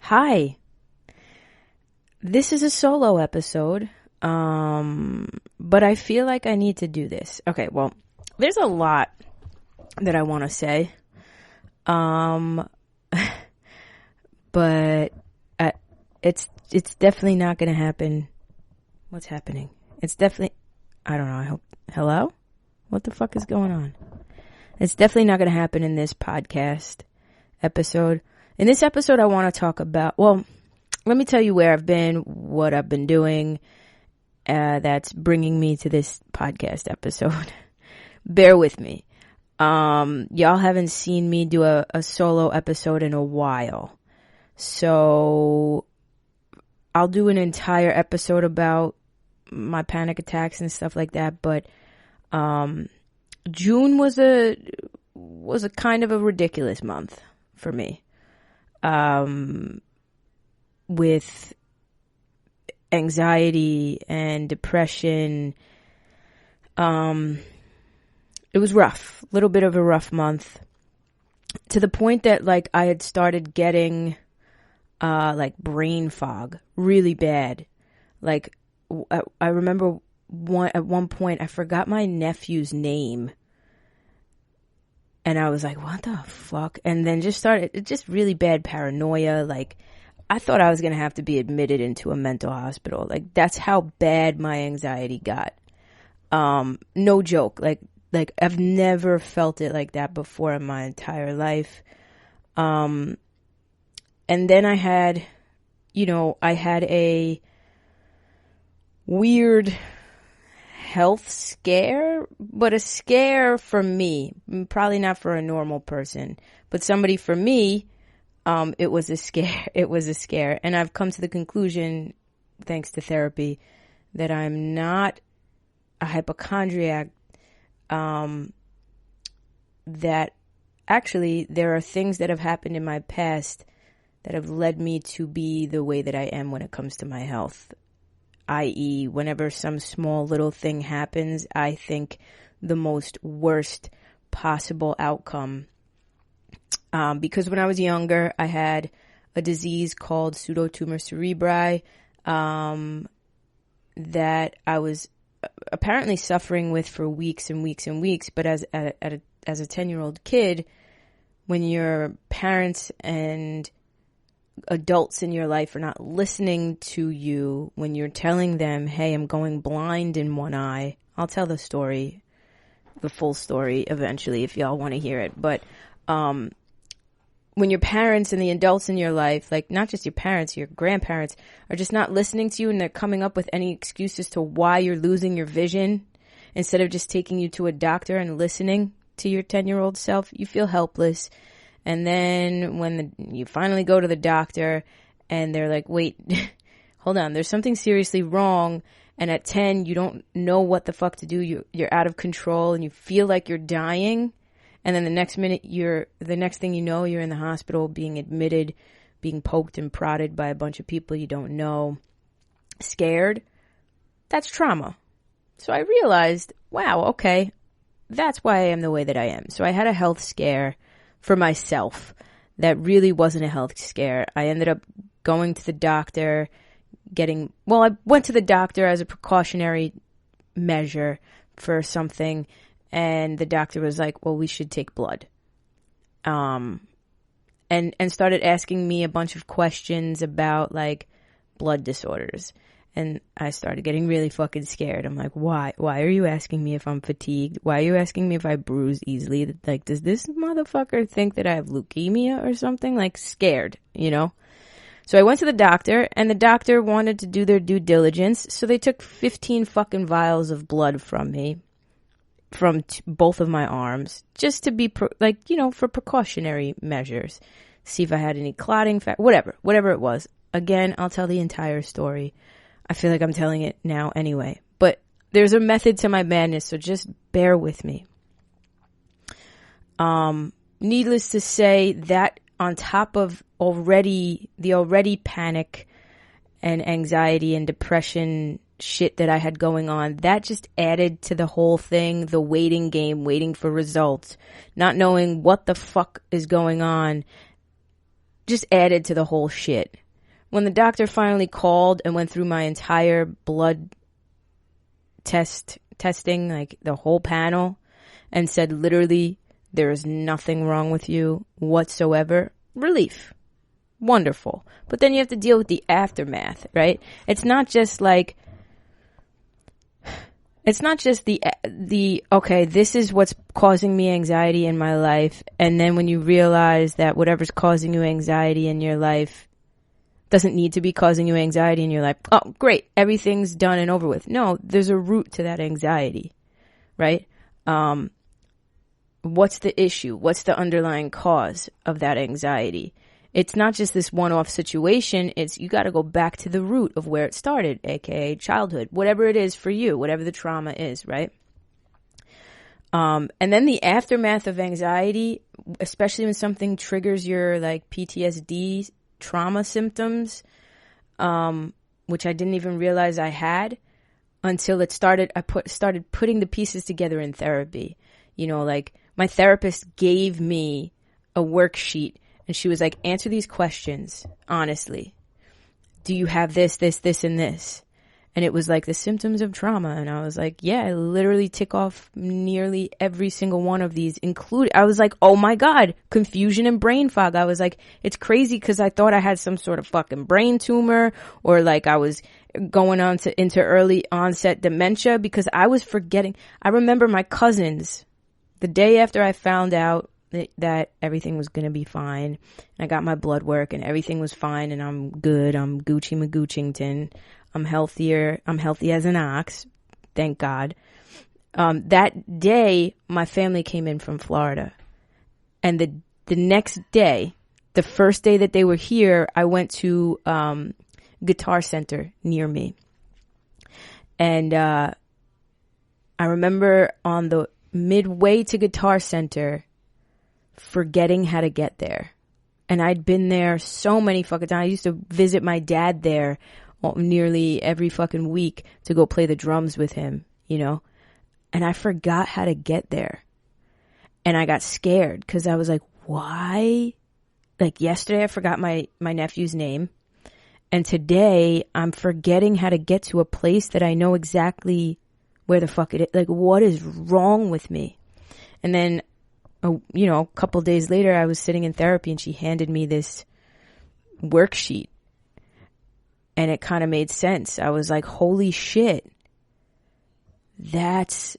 Hi. This is a solo episode, but I feel like I need to do this. Okay, well, there's a lot that I want to say, but it's definitely not going to happen. What's happening? It's definitely, I don't know, I hope, hello? What the fuck is going on? It's definitely not going to happen in this podcast episode. In this episode, I want to talk about, well, let me tell you where I've been, what I've been doing, that's bringing me to this podcast episode. Bear with me. Y'all haven't seen me do a solo episode in a while. So I'll do an entire episode about my panic attacks and stuff like that, but June was a kind of a ridiculous month for me. With anxiety and depression. It was rough, a little bit of a rough month, to the point that like I had started getting like brain fog really bad. Like I remember at one point I forgot my nephew's name. And I was like, what the fuck? And then just really bad paranoia. Like, I thought I was going to have to be admitted into a mental hospital. Like, that's how bad my anxiety got. No joke. Like I've never felt it like that before in my entire life. And then I had a weird health scare, but a scare for me, probably not for a normal person, but somebody for me, it was a scare. And I've come to the conclusion, thanks to therapy, that I'm not a hypochondriac, that actually there are things that have happened in my past that have led me to be the way that I am when it comes to my health. I.e., whenever some small little thing happens, I think the most worst possible outcome. Because when I was younger, I had a disease called pseudotumor cerebri that I was apparently suffering with for weeks and weeks and weeks. But as a 10-year-old kid, when your parents and adults in your life are not listening to you, when you're telling them, hey, I'm going blind in one eye. I'll tell the full story eventually if y'all want to hear it. But when your parents and the adults in your life, like not just your parents, your grandparents, are just not listening to you and they're coming up with any excuses to why you're losing your vision, instead of just taking you to a doctor and listening to your 10-year-old self, you feel helpless. And then when you finally go to the doctor and they're like, wait, hold on, there's something seriously wrong. And at 10, you don't know what the fuck to do. You're out of control and you feel like you're dying. And then the next thing you know, you're in the hospital being admitted, being poked and prodded by a bunch of people you don't know, scared. That's trauma. So I realized, wow, okay, that's why I am the way that I am. So I had a health scare for myself that really wasn't a health scare. I ended up going to the doctor, I went to the doctor as a precautionary measure for something, and the doctor was like, well, we should take blood. And started asking me a bunch of questions about like blood disorders. And I started getting really fucking scared. I'm like, why? Why are you asking me if I'm fatigued? Why are you asking me if I bruise easily? Like, does this motherfucker think that I have leukemia or something? Like, scared, you know? So I went to the doctor, and the doctor wanted to do their due diligence. So they took 15 fucking vials of blood from me, from both of my arms, just to be, for precautionary measures. See if I had any clotting, whatever it was. Again, I'll tell the entire story. I feel like I'm telling it now anyway. But there's a method to my madness, so just bear with me. Needless to say, that on top of the already panic and anxiety and depression shit that I had going on, that just added to the whole thing, the waiting game, waiting for results, not knowing what the fuck is going on, just added to the whole shit. When the doctor finally called and went through my entire blood testing, like the whole panel, and said literally there is nothing wrong with you whatsoever, relief. Wonderful. But then you have to deal with the aftermath, right? It's not just the okay, this is what's causing me anxiety in my life, and then when you realize that whatever's causing you anxiety in your life doesn't need to be causing you anxiety in your life. Oh, great. Everything's done and over with. No, there's a root to that anxiety, right? What's the issue? What's the underlying cause of that anxiety? It's not just this one-off situation. It's you got to go back to the root of where it started, aka childhood, whatever it is for you, whatever the trauma is, right? And then the aftermath of anxiety, especially when something triggers your like PTSD trauma symptoms, which I didn't even realize I had until it started. Started putting the pieces together in therapy. You know, like my therapist gave me a worksheet and she was like, answer these questions honestly. Do you have this, and this? And it was like the symptoms of trauma. And I was like, yeah, I literally tick off nearly every single one of these, I was like, oh my God, confusion and brain fog. I was like, it's crazy because I thought I had some sort of fucking brain tumor or like I was going on into early onset dementia because I was forgetting. I remember my cousins the day after I found out that everything was going to be fine. I got my blood work and everything was fine and I'm good. I'm Gucci McGoochington. I'm healthier. I'm healthy as an ox. Thank God. That day, my family came in from Florida. And the next day, the first day that they were here, I went to Guitar Center near me. And I remember on the midway to Guitar Center, forgetting how to get there. And I'd been there so many fucking times. I used to visit my dad there nearly every fucking week to go play the drums with him, you know, and I forgot how to get there. And I got scared because I was like, why? Like yesterday I forgot my nephew's name. And today I'm forgetting how to get to a place that I know exactly where the fuck it is. Like, what is wrong with me? And then, you know, a couple days later I was sitting in therapy and she handed me this worksheet. And it kind of made sense. I was like, holy shit, that's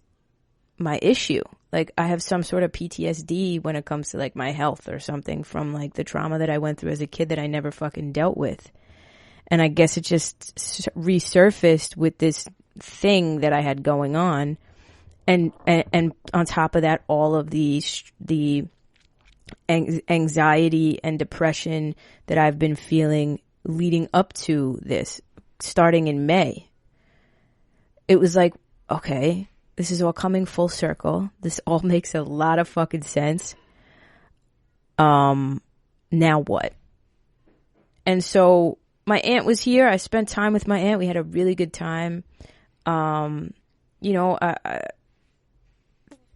my issue. Like I have some sort of PTSD when it comes to like my health or something from like the trauma that I went through as a kid that I never fucking dealt with. And I guess it just resurfaced with this thing that I had going on. And on top of that, all of the anxiety and depression that I've been feeling leading up to this, starting in May. It was like, okay, this is all coming full circle. This all makes a lot of fucking sense. Now what? And so my aunt was here. I spent time with my aunt. We had a really good time. You know,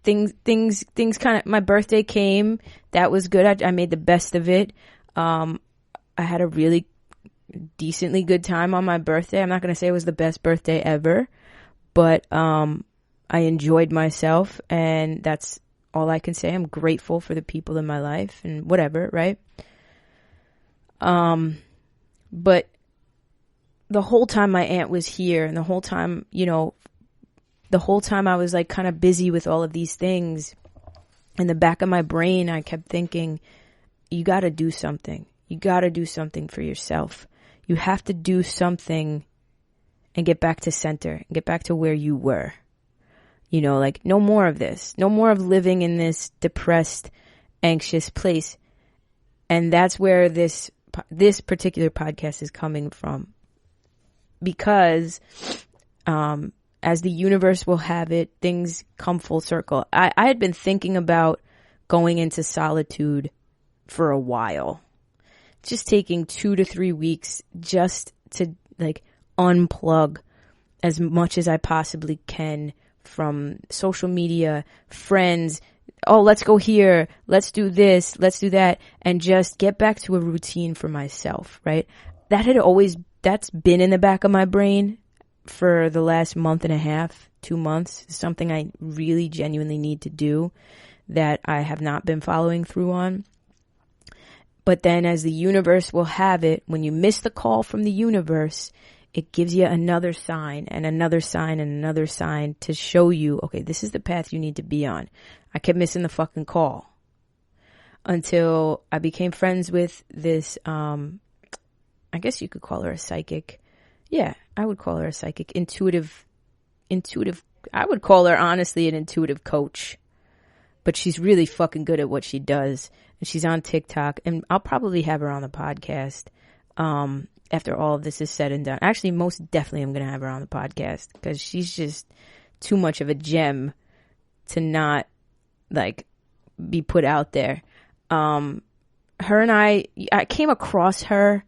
things kind of, my birthday came. That was good. I made the best of it. I had a really decently good time on my birthday. I'm not going to say it was the best birthday ever, but I enjoyed myself, and that's all I can say. I'm grateful for the people in my life and whatever, right? But the whole time my aunt was here and the whole time, you know, the whole time I was like kind of busy with all of these things, in the back of my brain I kept thinking, you got to do something. You got to do something for yourself. You have to do something and get back to center, and get back to where you were. You know, like no more of this. No more of living in this depressed, anxious place. And that's where this particular podcast is coming from. Because as the universe will have it, things come full circle. I had been thinking about going into solitude for a while. Just taking 2 to 3 weeks just to like unplug as much as I possibly can from social media, friends, oh, let's go here, let's do this, let's do that, and just get back to a routine for myself, right? That's been in the back of my brain for the last month and a half, 2 months. It's something I really genuinely need to do that I have not been following through on. But then as the universe will have it, when you miss the call from the universe, it gives you another sign and another sign and another sign to show you, okay, this is the path you need to be on. I kept missing the fucking call until I became friends with this, I guess you could call her a psychic. Yeah, I would call her a psychic. Intuitive. I would call her, honestly, an intuitive coach. But she's really fucking good at what she does. And she's on TikTok. And I'll probably have her on the podcast after all of this is said and done. Actually, most definitely I'm going to have her on the podcast. Because she's just too much of a gem to not, like, be put out there. Her and I came across her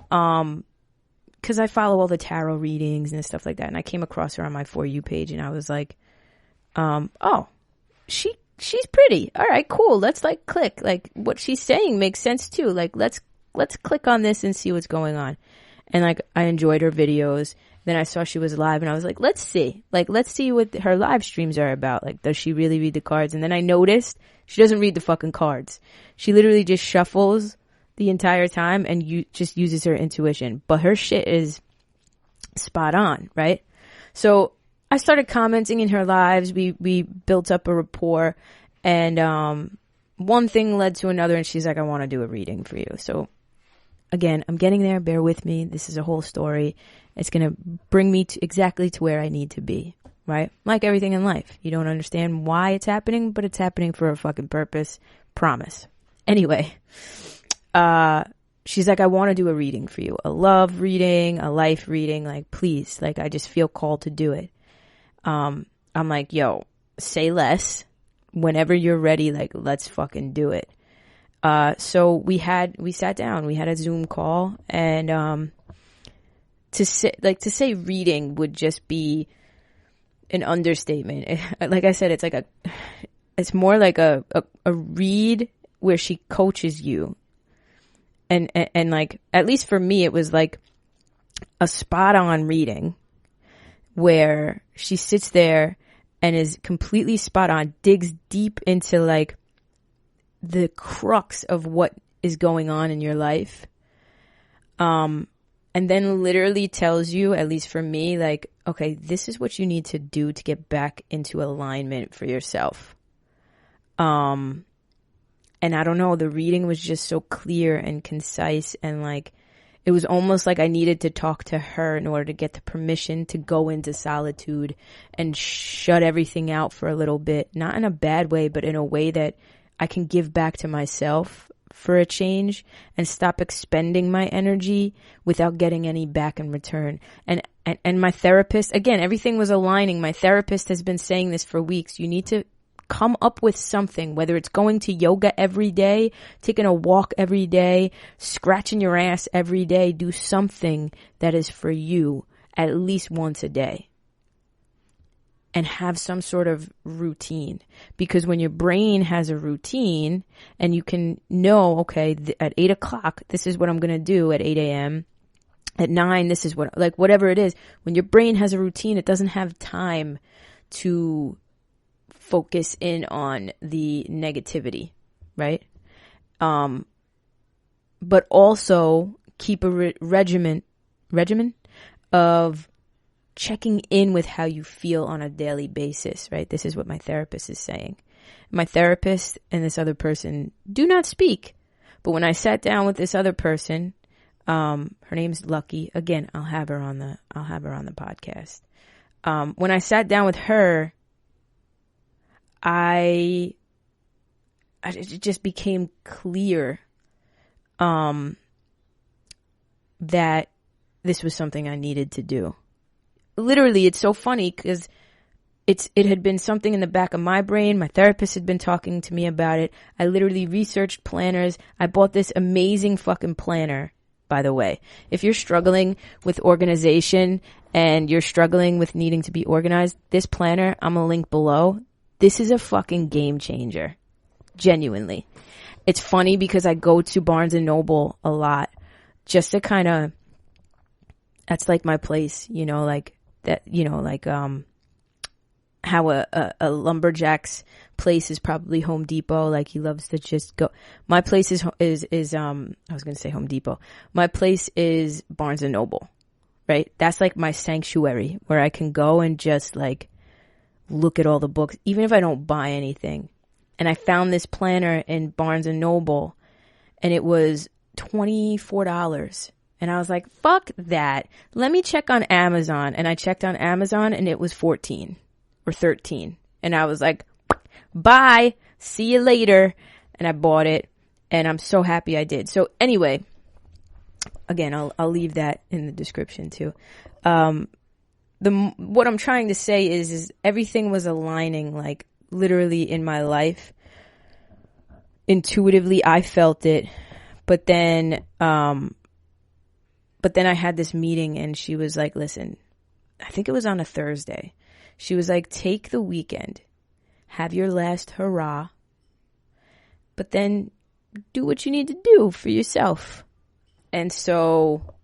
because I follow all the tarot readings and stuff like that. And I came across her on my For You page. And I was like, oh, she's pretty. All right, cool. Let's like click. Like what she's saying makes sense too. Like let's click on this and see what's going on. And like I enjoyed her videos. Then I saw she was live and I was like, let's see what her live streams are about. Like, does she really read the cards? And then I noticed she doesn't read the fucking cards. She literally just shuffles the entire time and just uses her intuition. But her shit is spot on, right? So I started commenting in her lives. We built up a rapport, and one thing led to another, and she's like, I want to do a reading for you. So again, I'm getting there. Bear with me. This is a whole story. It's going to bring me exactly to where I need to be, right? Like everything in life. You don't understand why it's happening, but it's happening for a fucking purpose. Promise. Anyway, she's like, I want to do a reading for you. A love reading, a life reading. Like, please. Like, I just feel called to do it. I'm like, yo, say less. Whenever you're ready, like, let's fucking do it. So we sat down, we had a Zoom call, and, to say reading would just be an understatement. Like I said, it's more like a read where she coaches you. And like, at least for me, it was like a spot on reading where she sits there and is completely spot on, digs deep into like the crux of what is going on in your life. And then literally tells you, at least for me, like, okay, this is what you need to do to get back into alignment for yourself. And I don't know, the reading was just so clear and concise, and like, it was almost like I needed to talk to her in order to get the permission to go into solitude and shut everything out for a little bit. Not in a bad way, but in a way that I can give back to myself for a change and stop expending my energy without getting any back in return. And my therapist, again, everything was aligning. My therapist has been saying this for weeks. You need to come up with something, whether it's going to yoga every day, taking a walk every day, scratching your ass every day. Do something that is for you at least once a day. And have some sort of routine. Because when your brain has a routine and you can know, okay, at 8 o'clock, this is what I'm going to do at 8 a.m. At 9, this is what, like whatever it is. When your brain has a routine, it doesn't have time to focus in on the negativity, right? But also keep a regimen of checking in with how you feel on a daily basis, right? This is what my therapist is saying. My therapist and this other person do not speak. But when I sat down with this other person, her name's Lucky. Again, I'll have her on the podcast. When I sat down with her, it just became clear, that this was something I needed to do. Literally, it's so funny because it had been something in the back of my brain. My therapist had been talking to me about it. I literally researched planners. I bought this amazing fucking planner, by the way. If you're struggling with organization and you're struggling with needing to be organized, this planner, I'm going to link below. This is a fucking game changer. Genuinely. It's funny because I go to Barnes and Noble a lot just to kind of, that's like my place, you know, like that, you know, like, how a lumberjack's place is probably Home Depot. Like he loves to just go. My place is I was going to say Home Depot. My place is Barnes and Noble, right? That's like my sanctuary where I can go and just like look at all the books, even if I don't buy anything. And I found this planner in Barnes and Noble and it was $24. And I was like, fuck that. Let me check on Amazon. And I checked on Amazon and it was 14 or 13. And I was like, bye, see you later. And I bought it and I'm so happy I did. So anyway, again, I'll leave that in the description too. What I'm trying to say is everything was aligning, like literally in my life. Intuitively, I felt it, but then I had this meeting and she was like, listen, I think it was on a Thursday. She was like, take the weekend, have your last hurrah, but then do what you need to do for yourself. And so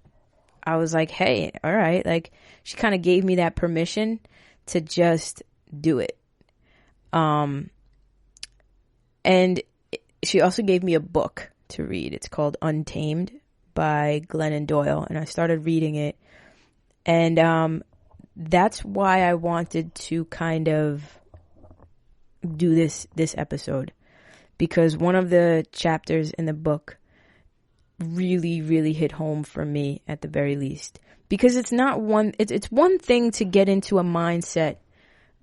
I was like, hey, all right. Like she kind of gave me that permission to just do it. And she also gave me a book to read. It's called Untamed by Glennon Doyle. And I started reading it. And, that's why I wanted to kind of do this episode, because one of the chapters in the book really, really hit home for me at the very least, because it's one thing to get into a mindset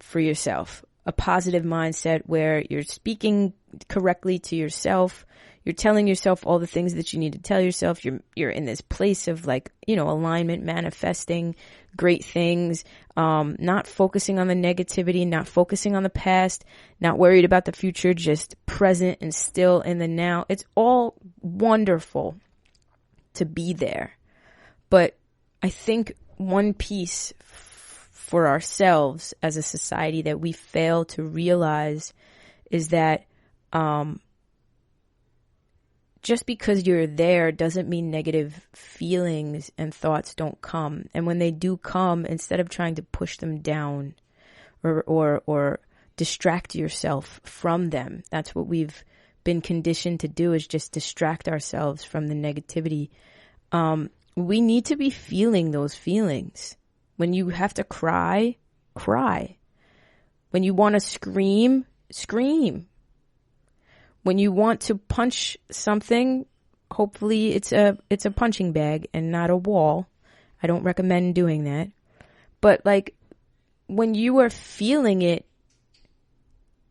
for yourself, a positive mindset where you're speaking correctly to yourself. You're telling yourself all the things that you need to tell yourself. You're in this place of like, you know, alignment, manifesting great things, not focusing on the negativity, not focusing on the past, not worried about the future, just present and still in the now. It's all wonderful to be there. But I think one piece for ourselves as a society that we fail to realize is that, just because you're there doesn't mean negative feelings and thoughts don't come. And when they do come, instead of trying to push them down or distract yourself from them, that's what we've been conditioned to do, is just distract ourselves from the negativity. We need to be feeling those feelings. When you have to cry, cry. When you want to scream, scream. When you want to punch something, hopefully it's a punching bag and not a wall. I don't recommend doing that. But like when you are feeling it,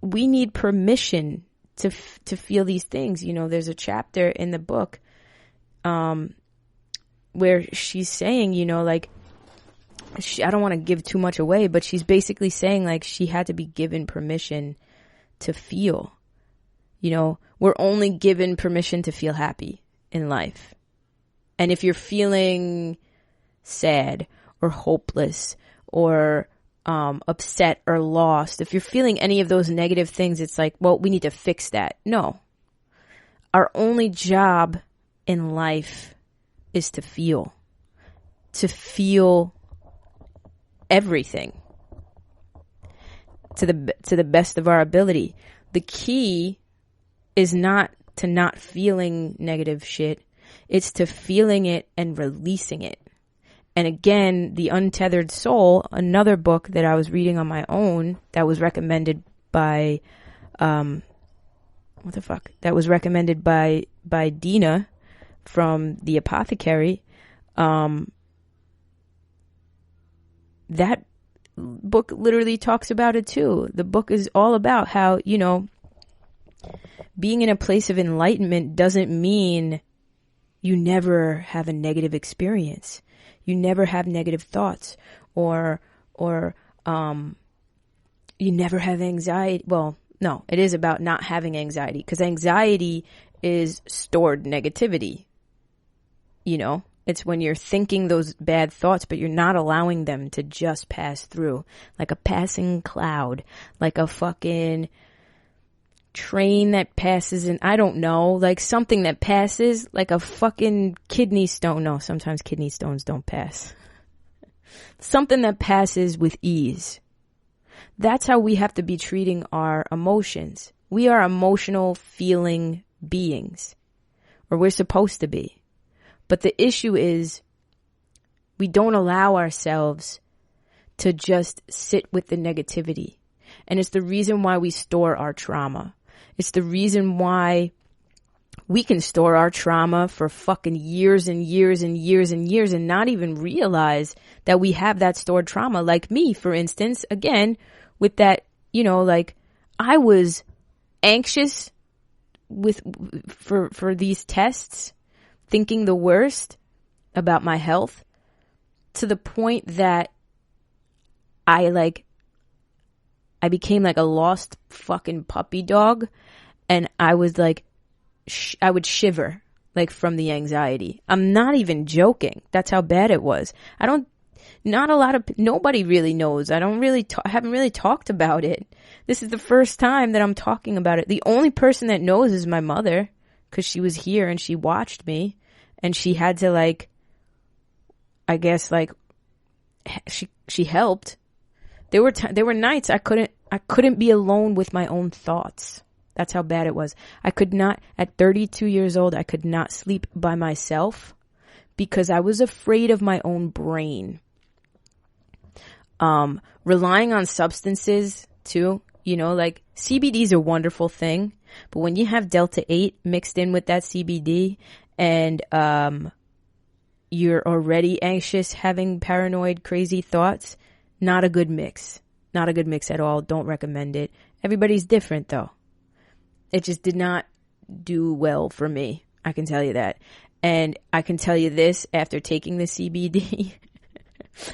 we need permission to feel these things. You know, there's a chapter in the book where she's saying, you know, like I don't want to give too much away, but she's basically saying like she had to be given permission to feel. You know, we're only given permission to feel happy in life. And if you're feeling sad or hopeless or upset or lost, if you're feeling any of those negative things, it's like, well, we need to fix that. No. Our only job in life is to feel everything to the best of our ability. The key is not to not feeling negative shit. It's to feeling it and releasing it. And again, The Untethered Soul, another book that I was reading on my own that was recommended by, that was recommended by Dina from The Apothecary. That book literally talks about it too. The book is all about how, you know, being in a place of enlightenment doesn't mean you never have a negative experience. You never have negative thoughts or you never have anxiety. Well, no, it is about not having anxiety, because anxiety is stored negativity. You know, It's when you're thinking those bad thoughts, but you're not allowing them to just pass through. Like a passing cloud. Like a fucking train that passes in, I don't know, like something that passes, like a fucking kidney stone. No, sometimes kidney stones don't pass. Something that passes with ease. That's how we have to be treating our emotions. We are emotional feeling beings, or we're supposed to be. But the issue is we don't allow ourselves to just sit with the negativity. And it's the reason why we store our trauma. It's the reason why we can store our trauma for fucking years and years and years and years and not even realize that we have that stored trauma. Like me, for instance, again, with that, you know, like I was anxious for these tests, thinking the worst about my health, to the point that I became like a lost fucking puppy dog, and I was like, I would shiver like from the anxiety. I'm not even joking. That's how bad it was. Nobody really knows. I haven't really talked about it. This is the first time that I'm talking about it. The only person that knows is my mother, because she was here and she watched me, and she had to she helped. There were nights I couldn't be alone with my own thoughts. That's how bad it was. I could not, at 32 years old, I could not sleep by myself because I was afraid of my own brain. Relying on substances too, you know, like CBD is a wonderful thing, but when you have Delta 8 mixed in with that CBD and, you're already anxious, having paranoid, crazy thoughts, not a good mix. Not a good mix at all. Don't recommend it. Everybody's different though. It just did not do well for me. I can tell you that. And I can tell you this, after taking the CBD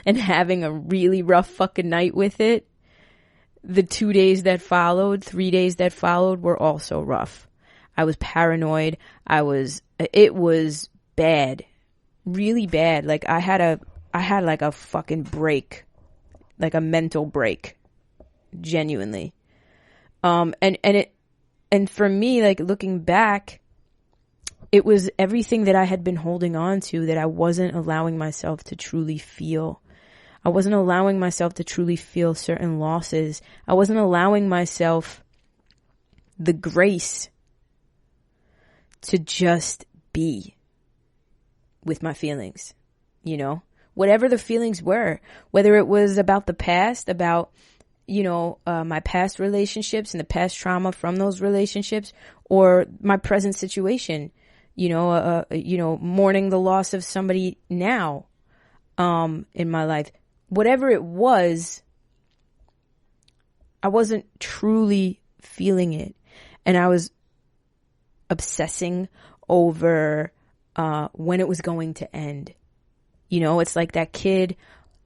and having a really rough fucking night with it, the 3 days that followed were also rough. I was paranoid. It was bad. Really bad. Like I had like a fucking break. Like a mental break. Genuinely. And for me, like looking back, it was everything that I had been holding on to that I wasn't allowing myself to truly feel. I wasn't allowing myself to truly feel certain losses. I wasn't allowing myself the grace to just be with my feelings, you know, whatever the feelings were, whether it was about the past, about, you know, my past relationships and the past trauma from those relationships, or my present situation, you know, mourning the loss of somebody now, in my life, whatever it was, I wasn't truly feeling it. And I was obsessing over, when it was going to end. You know, it's like that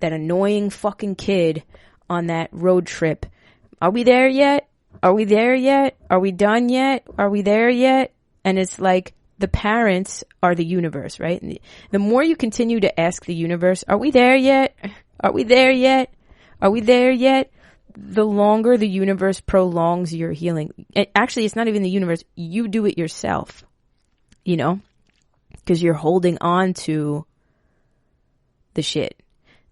annoying fucking kid on that road trip. Are we there yet? Are we there yet? Are we done yet? Are we there yet? And it's like the parents are the universe, right? And the more you continue to ask the universe, are we there yet? Are we there yet? Are we there yet? The longer the universe prolongs your healing. Actually, it's not even the universe. You do it yourself, you know, because you're holding on to the shit.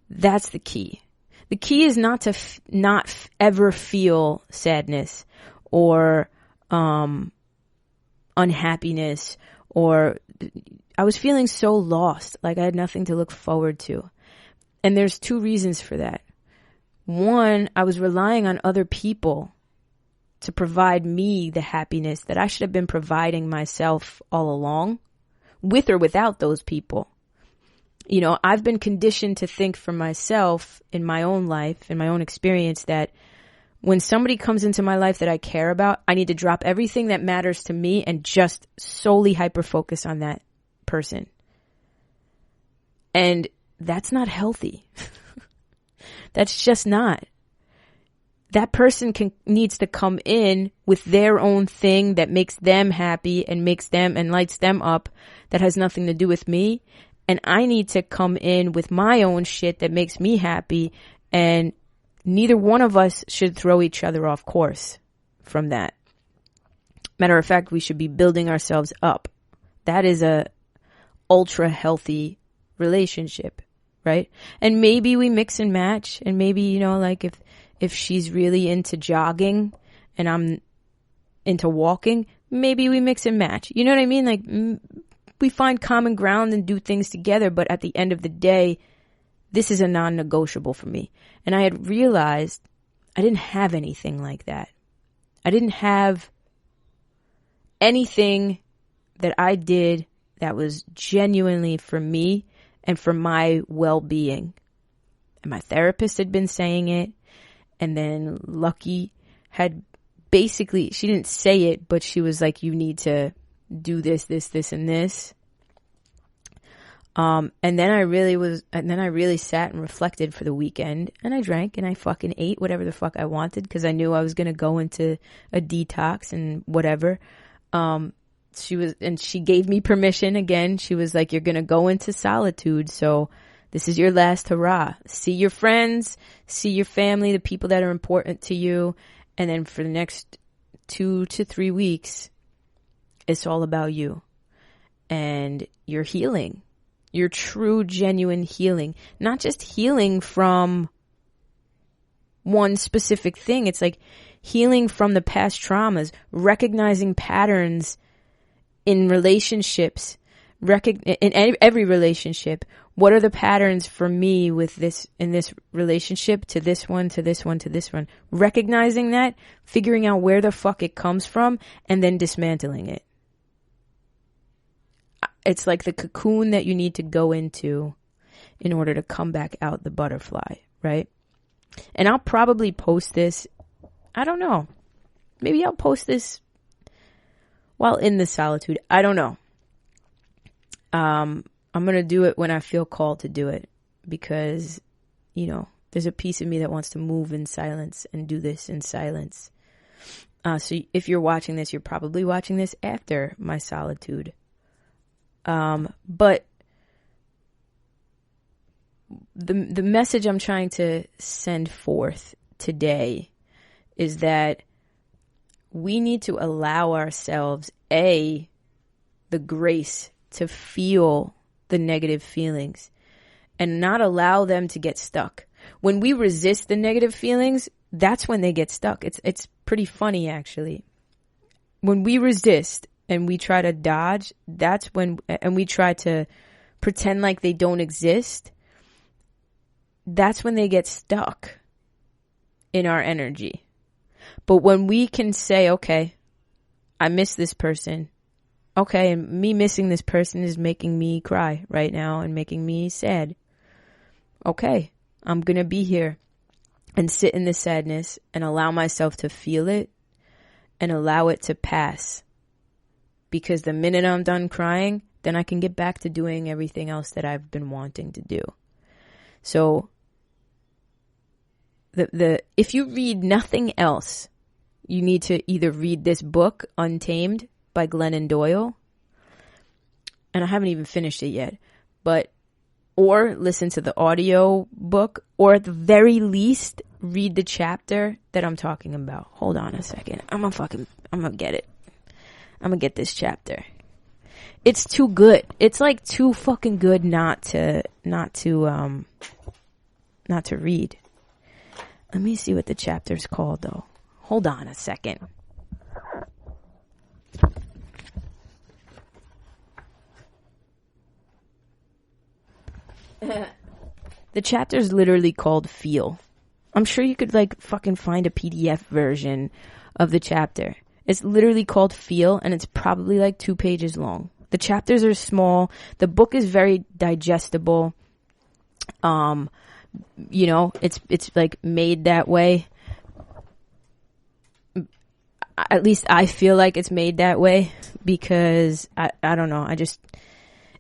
That's the key. The key is not to not ever feel sadness or unhappiness, or I was feeling so lost, like I had nothing to look forward to. And there's two reasons for that. One, I was relying on other people to provide me the happiness that I should have been providing myself all along, with or without those people. You know, I've been conditioned to think for myself in my own life, in my own experience, that when somebody comes into my life that I care about, I need to drop everything that matters to me and just solely hyper-focus on that person. And that's not healthy. That's just not. That person needs to come in with their own thing that makes them happy and makes them and lights them up, that has nothing to do with me. And I need to come in with my own shit that makes me happy. And neither one of us should throw each other off course from that. Matter of fact, we should be building ourselves up. That is a ultra healthy relationship, right? And maybe we mix and match. And maybe, you know, like if she's really into jogging and I'm into walking, maybe we mix and match. You know what I mean? Like, we find common ground and do things together, but at the end of the day, this is a non-negotiable for me. And I had realized I didn't have anything like that. I didn't have anything that I did that was genuinely for me and for my well-being. And my therapist had been saying it, and then Lucky had basically, she didn't say it, but she was like, you need to do this, this, this, and this. And then I really sat and reflected for the weekend, and I drank and I fucking ate whatever the fuck I wanted because I knew I was going to go into a detox and whatever. She gave me permission again. She was like, you're going to go into solitude. So this is your last hurrah. See your friends, see your family, the people that are important to you. And then for the next 2 to 3 weeks, it's all about you and your healing, your true, genuine healing, not just healing from one specific thing. It's like healing from the past traumas, recognizing patterns in relationships, in every relationship. What are the patterns for me with this, in this relationship, to this one, to this one, to this one? Recognizing that, figuring out where the fuck it comes from, and then dismantling it. It's like the cocoon that you need to go into in order to come back out the butterfly, right? And I'll probably post this, I don't know. Maybe I'll post this while in the solitude. I don't know. I'm going to do it when I feel called to do it because, you know, there's a piece of me that wants to move in silence and do this in silence. So if you're watching this, you're probably watching this after my solitude. But the message I'm trying to send forth today is that we need to allow ourselves, the grace to feel the negative feelings and not allow them to get stuck. When we resist the negative feelings, that's when they get stuck. It's pretty funny, actually. When we resist and we try to dodge, that's when, and we try to pretend like they don't exist, that's when they get stuck in our energy. But when we can say, okay, I miss this person. Okay, and me missing this person is making me cry right now and making me sad. Okay, I'm going to be here and sit in the sadness and allow myself to feel it and allow it to pass. Because the minute I'm done crying, then I can get back to doing everything else that I've been wanting to do. So, if you read nothing else, you need to either read this book, Untamed, by Glennon Doyle, and I haven't even finished it yet, or listen to the audio book, or at the very least, read the chapter that I'm talking about. Hold on a second. I'm gonna get it. I'm gonna get this chapter. It's too good. It's like too fucking good not to read. Let me see what the chapter's called though. Hold on a second. The chapter's literally called Feel. I'm sure you could like fucking find a PDF version of the chapter. It's literally called Feel, and it's probably like 2 pages long. The chapters are small. The book is very digestible. You know, it's like made that way. At least I feel like it's made that way because I don't know.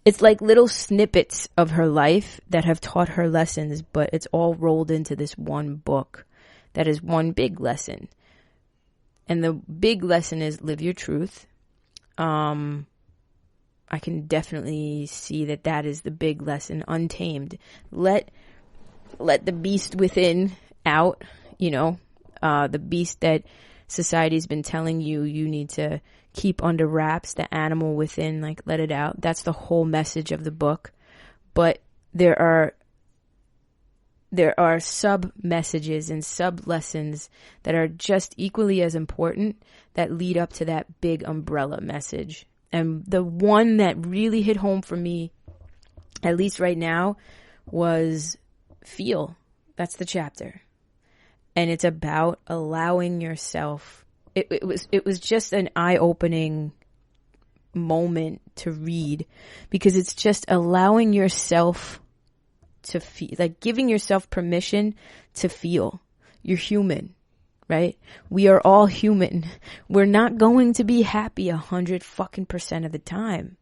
It's like little snippets of her life that have taught her lessons, but it's all rolled into this one book that is one big lesson. And the big lesson is live your truth. I can definitely see that is the big lesson. Untamed. Let the beast within out, the beast that society's been telling you need to keep under wraps, the animal within, like, let it out. That's the whole message of the book. But there are sub messages and sub lessons that are just equally as important that lead up to that big umbrella message. And the one that really hit home for me, at least right now, was feel. That's the chapter. And it's about allowing yourself. It was just an eye-opening moment to read, because it's just allowing yourself to feel, like giving yourself permission to feel. You're human, right? We are all human. We're not going to be happy 100% of the time.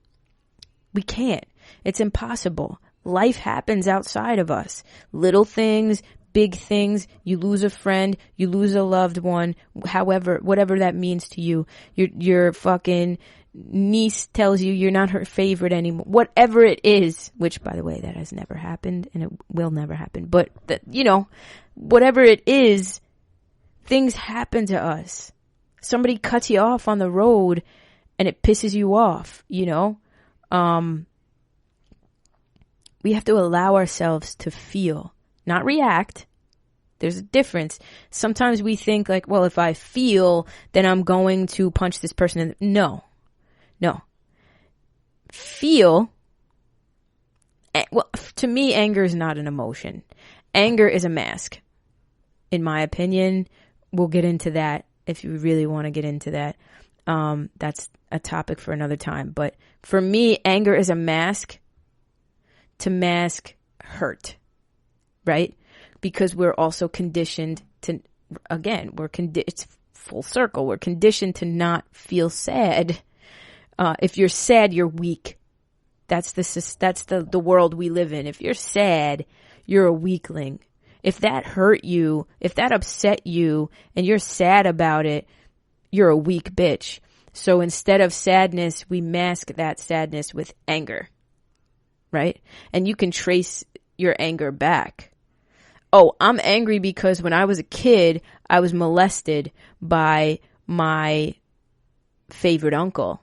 We can't. It's impossible. Life happens outside of us. Little things, big things. You lose a friend, you lose a loved one, however, whatever that means to you. Your fucking niece tells you you're not her favorite anymore. Whatever it is, which, by the way, that has never happened and it will never happen. But, whatever it is, things happen to us. Somebody cuts you off on the road and it pisses you off, We have to allow ourselves to feel, not react. There's a difference. Sometimes we think like, well, if I feel, then I'm going to punch this person. No. Feel. Well, to me, anger is not an emotion. Anger is a mask. In my opinion, we'll get into that if you really want to get into that. That's a topic for another time. But for me, anger is a mask to mask hurt, right? Because we're also conditioned to, again, it's full circle. We're conditioned to not feel sad. If you're sad, you're weak. That's the world we live in. If you're sad, you're a weakling. If that hurt you, if that upset you, and you're sad about it, you're a weak bitch. So instead of sadness, we mask that sadness with anger. Right? And you can trace your anger back. Oh, I'm angry because when I was a kid, I was molested by my favorite uncle.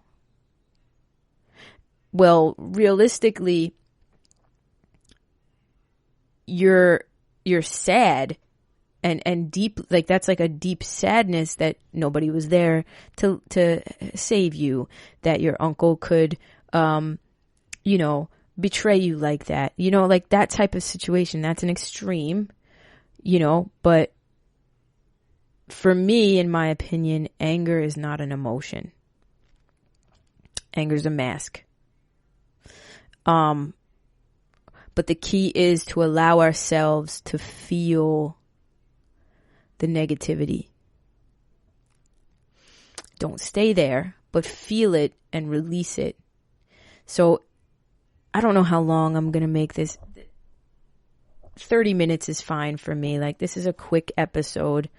Well, realistically, you're sad and deep, like that's like a deep sadness that nobody was there to save you, that your uncle could, betray you like that, like that type of situation. That's an extreme, but for me, in my opinion, anger is not an emotion. Anger is a mask. But the key is to allow ourselves to feel the negativity. Don't stay there, but feel it and release it. So I don't know how long I'm going to make this. 30 minutes is fine for me. Like, this is a quick episode.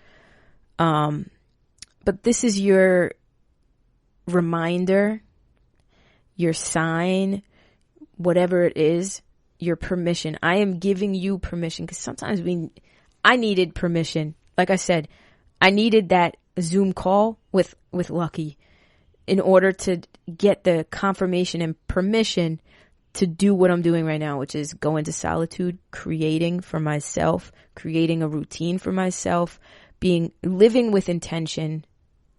But this is your reminder, your sign, whatever it is, your permission. I am giving you permission, because sometimes I needed permission. Like I said, I needed that Zoom call with Lucky in order to get the confirmation and permission to do what I'm doing right now, which is go into solitude, creating for myself, creating a routine for myself, living with intention.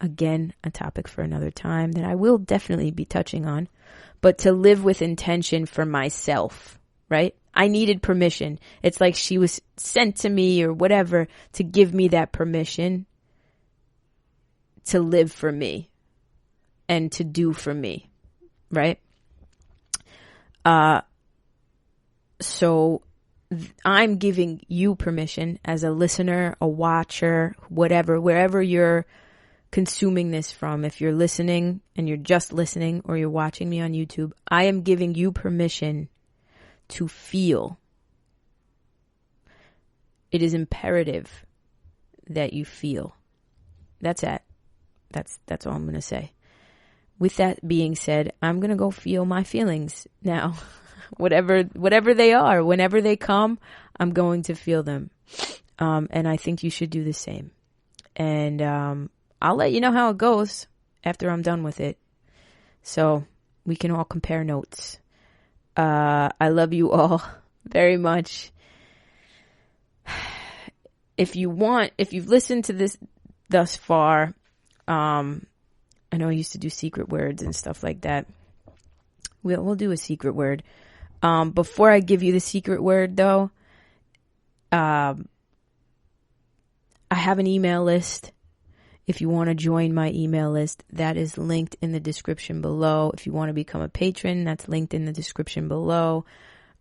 Again, a topic for another time that I will definitely be touching on, but to live with intention for myself, right? I needed permission. It's like she was sent to me or whatever to give me that permission to live for me and to do for me, right? So I'm giving you permission as a listener, a watcher, whatever, wherever you're consuming this from. If you're listening and you're just listening, or you're watching me on YouTube, I am giving you permission to feel. It is imperative that you feel. That's it. That's all I'm going to say. with that being said, I'm going to go feel my feelings now. whatever they are, whenever they come, I'm going to feel them. And I think you should do the same. And I'll let you know how it goes after I'm done with it. So we can all compare notes. I love you all very much. If you've listened to this thus far, I know I used to do secret words and stuff like that. We'll do a secret word. Before I give you the secret word, though, I have an email list. If you want to join my email list, that is linked in the description below. If you want to become a patron, that's linked in the description below.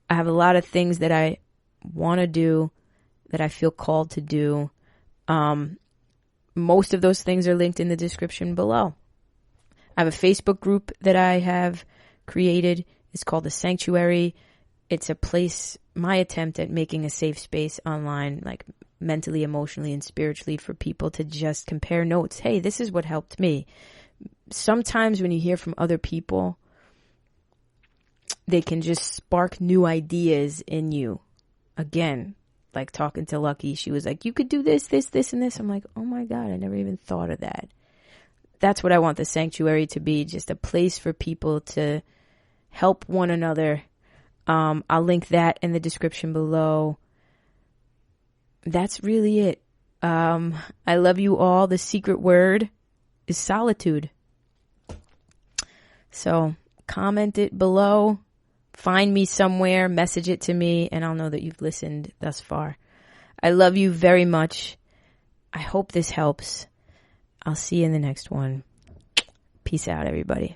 I have a lot of things that I want to do, that I feel called to do. Most of those things are linked in the description below. I have a Facebook group that I have created. It's called The Sanctuary. It's a place, my attempt at making a safe space online, like mentally, emotionally, and spiritually, for people to just compare notes. Hey, this is what helped me. Sometimes when you hear from other people, they can just spark new ideas in you. Again, like talking to Lucky, she was like, you could do this, this, this, and this. I'm like, oh my God, I never even thought of that. That's what I want the Sanctuary to be, just a place for people to help one another. I'll link that in the description below. That's really it. I love you all. The secret word is solitude. So comment it below. Find me somewhere, message it to me, and I'll know that you've listened thus far. I love you very much. I hope this helps. I'll see you in the next one. Peace out, everybody.